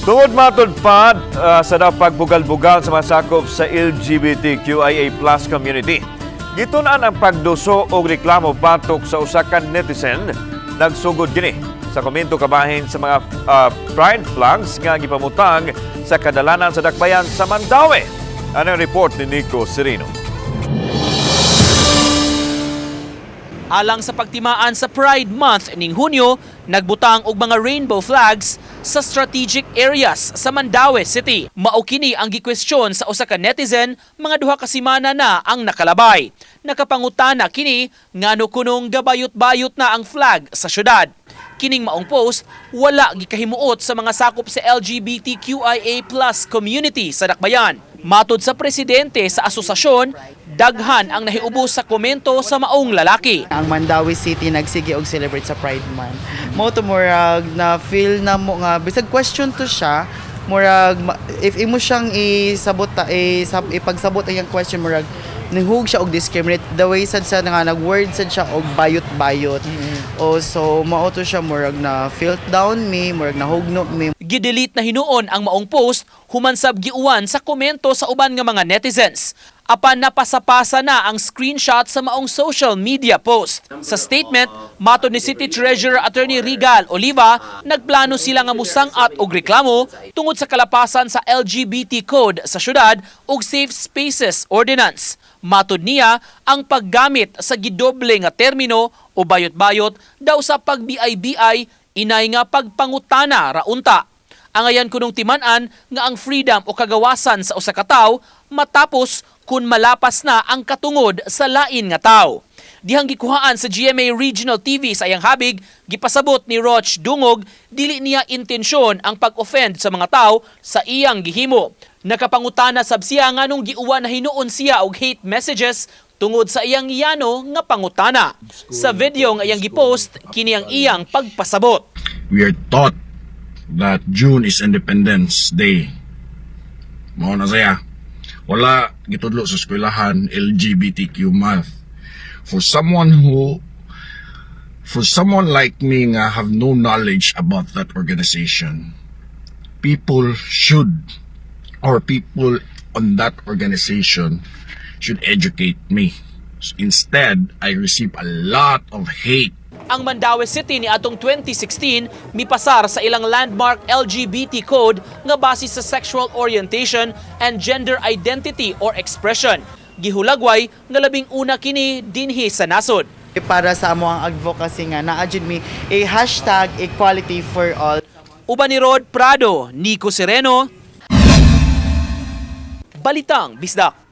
Tungod matod pa sa daw pagbugal-bugal sa mga sakop sa LGBTQIA+ community. Gitunan ang pagduso o reklamo batok sa usa ka netizen nagsugod gini sa komento kabahin sa mga pride flags nga gipamutang sa kadalanan sa dakbayan sa Mandaue. Ano ang report ni Nico Serino? Alang sa pagtimaan sa Pride Month ning Hunyo, nagbutang og mga rainbow flags sa strategic areas sa Mandaue City. Mao kini ang gikwestiyon sa usa ka netizen mga duha ka semana na ang nakalabay. Nakapangutana kini ngano kunong gabayot-bayot na ang flag sa syudad. Kining maong post wala gikahimuot sa mga sakop sa LGBTQIA+ community sa dakbayan. Matod sa presidente sa asosasyon, daghan ang nahiubos sa komento sa maong lalaki. Ang Mandaue City nagsige og celebrate sa Pride Month. Mo to murag na feel na mo nga bisag question to siya, murag if imo siyang ipagsabot ang question murag nihug siya og discriminate the way sad sa nga nag-word sad siya og bayot-bayot. O so mao to siya murag na felt down me, murag na hugno me. Gidelete na hinuon ang maong post human sab giuwan sa komento sa uban nga mga netizens. Apan napasapasa na ang screenshot sa maong social media post. Sa statement, matod ni City Treasurer Attorney Rigal Oliva, nagplano sila nga musangat og reklamo tungod sa kalapasan sa LGBT code sa syudad ug Safe Spaces Ordinance. Matod niya, ang paggamit sa gidoble nga termino o bayot-bayot daw sa pag-BI-BI inay nga pagpangutana raunta. Angayan kunong timan-an nga ang freedom o kagawasan sa usa ka tawo matapos kun malapas na ang katungod sa lain nga tawo. Dihang gikuhaan sa GMA Regional TV sa iyang habig, gipasabot ni Roch Dungog dili niya intensyon ang pag-offend sa mga tawo sa iyang gihimo. Nakapangutana sab siya nganong giuwan na hinuon siya og hate messages tungod sa iyang yano nga pangutana. Sa video nga iyang gipost, kini ang iyang pagpasabot. We are taught that June is Independence Day. Mao na saya. Wala gitudlo sa eskwelahan LGBTQ month. For someone like me nga have no knowledge about that organization, people on that organization should educate me. Instead, I receive a lot of hate. Ang Mandaue City ni atong 2016 mipasar sa ilang landmark LGBT code nga base sa sexual orientation and gender identity or expression. Gihulagway nga labing una kini dinhi sa nasod. Para sa amo ang advocacy nga naadjud mi a hashtag equality for all. Uban ni Rod Prado, Nico Sereno, Balitang Bisdak.